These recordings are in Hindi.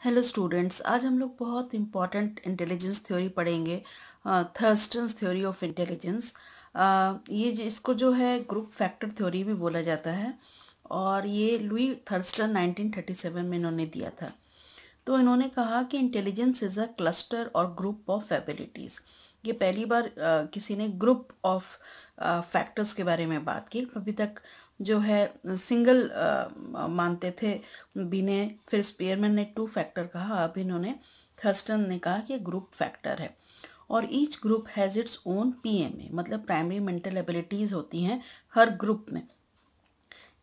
हेलो स्टूडेंट्स, आज हम लोग बहुत इम्पॉर्टेंट इंटेलिजेंस थ्योरी पढ़ेंगे, थर्स्टन्स थ्योरी ऑफ इंटेलिजेंस। इसको जो है ग्रुप फैक्टर थ्योरी भी बोला जाता है और ये लुई थर्स्टन 1937 में इन्होंने दिया था। तो इन्होंने कहा कि इंटेलिजेंस इज़ अ क्लस्टर और ग्रुप ऑफ एबिलिटीज़। ये पहली बार किसी ने ग्रुप ऑफ फैक्टर्स के बारे में बात की। अभी तक जो है सिंगल मानते थे बिने, फिर स्पेयरमैन ने टू फैक्टर कहा, अब इन्होंने थर्स्टन ने कहा कि ग्रुप फैक्टर है। और each group has its own PMA, मतलब प्राइमरी मेंटल एबिलिटीज़ होती हैं हर ग्रुप में।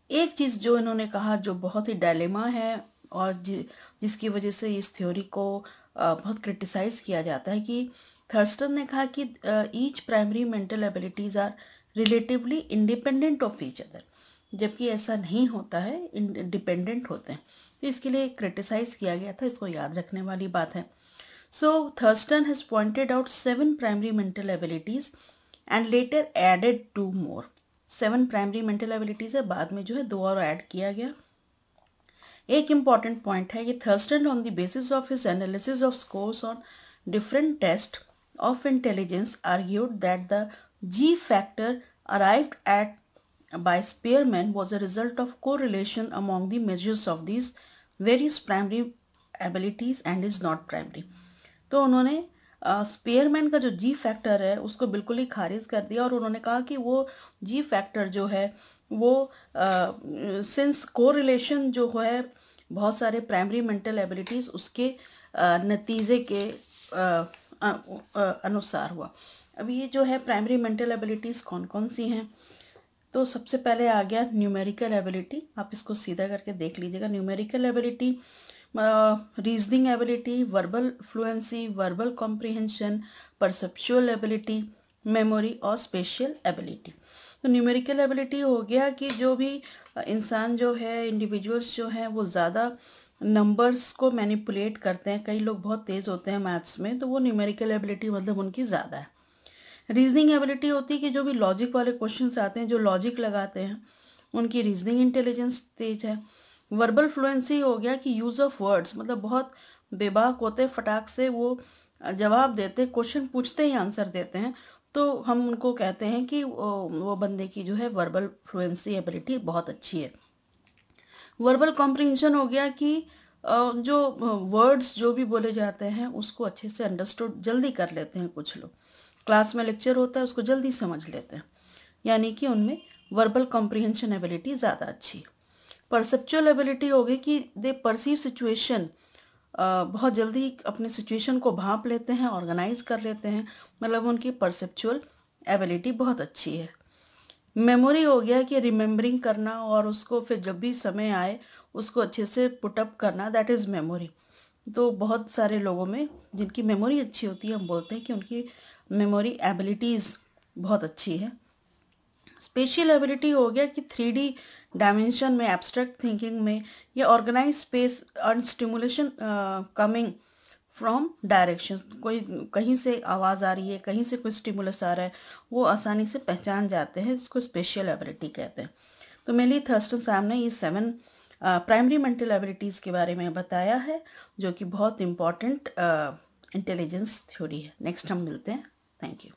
एक चीज़ जो इन्होंने कहा जो बहुत ही डायलेमा है और जिसकी वजह से इस थ्योरी को बहुत क्रिटिसाइज किया जाता है कि थर्स्टन ने कहा कि each primary mental abilities are relatively independent of each other, जबकि ऐसा नहीं होता है, इंडिपेंडेंट होते हैं। तो इसके लिए क्रिटिसाइज किया गया था, इसको याद रखने वाली बात है। So Thurstone has pointed out 7 primary mental abilities and later added 2 more. 7 primary mental abilities है, बाद में जो है 2 और ऐड किया गया। एक इम्पॉर्टेंट पॉइंट है कि Thurstone on the basis of his analysis of scores on different test of intelligence argued that the G factor arrived at by Spearman was a result of correlation among the measures of these various primary abilities and is not primary। तो उन्होंने स्पेयरमैन का जो जी फैक्टर है उसको बिल्कुल ही खारिज कर दिया और उन्होंने कहा कि वो जी फैक्टर जो है वो सिंस कोरिलेशन जो है बहुत सारे प्राइमरी मेंटल एबिलिटीज़ उसके नतीजे के अनुसार हुआ। अब ये जो है प्राइमरी मेंटल एबिलिटीज़ कौन कौन सी हैं, तो सबसे पहले आ गया न्यूमेरिकल एबिलिटी। आप इसको सीधा करके देख लीजिएगा। Numerical ability, reasoning ability, verbal fluency, verbal comprehension, perceptual ability, memory और स्पेशियल एबिलिटी। तो न्यूमेरिकल एबिलिटी हो गया कि जो भी इंसान जो है, इंडिविजुअल्स जो हैं वो ज़्यादा नंबर्स को मैनिपुलेट करते हैं। कई लोग बहुत तेज़ होते हैं मैथ्स में, तो वो न्यूमेरिकल एबिलिटी मतलब उनकी ज़्यादा है। रीजनिंग एबिलिटी होती है कि जो भी लॉजिक वाले क्वेश्चंस आते हैं, जो लॉजिक लगाते हैं, उनकी रीजनिंग इंटेलिजेंस तेज है। वर्बल फ्लुएंसी हो गया कि यूज़ ऑफ वर्ड्स, मतलब बहुत बेबाक होते, फटाक से वो जवाब देते, क्वेश्चन पूछते ही आंसर देते हैं, तो हम उनको कहते हैं कि वो बंदे की जो है वर्बल फ्लुएंसी एबिलिटी बहुत अच्छी है। वर्बल कॉम्प्रिहेंशन हो गया कि जो वर्ड्स जो भी बोले जाते हैं उसको अच्छे से अंडरस्टूड जल्दी कर लेते हैं। कुछ लोग क्लास में लेक्चर होता है उसको जल्दी समझ लेते हैं, यानी कि उनमें वर्बल कॉम्प्रिहेंशन एबिलिटी ज़्यादा अच्छी है। परसेप्चुअल एबिलिटी हो गई कि दे परसीव सिचुएशन, बहुत जल्दी अपने सिचुएशन को भांप लेते हैं, ऑर्गेनाइज कर लेते हैं, मतलब उनकी परसेप्चुअल एबिलिटी बहुत अच्छी है। मेमोरी हो गया कि रिमेम्बरिंग करना और उसको फिर जब भी समय आए उसको अच्छे से पुटअप करना, दैट इज़ मेमोरी। तो बहुत सारे लोगों में जिनकी मेमोरी अच्छी होती है हम बोलते हैं कि उनकी मेमोरी एबिलिटीज़ बहुत अच्छी है। स्पेशियल एबिलिटी हो गया कि 3D डायमेंशन में, एब्स्ट्रैक्ट थिंकिंग में या ऑर्गेनाइज स्पेस और स्टिमुलेशन कमिंग फ्रॉम डायरेक्शंस, कोई कहीं से आवाज़ आ रही है, कहीं से कोई स्टिमुलस आ रहा है, वो आसानी से पहचान जाते हैं, इसको स्पेशियल एबिलिटी कहते हैं। तो मेनली थर्स्टन साहब ने ये 7 प्राइमरी मेंटल एबिलिटीज़ के बारे में बताया है, जो कि बहुत इम्पॉर्टेंट इंटेलिजेंस थ्योरी है। नेक्स्ट हम मिलते हैं। Thank you.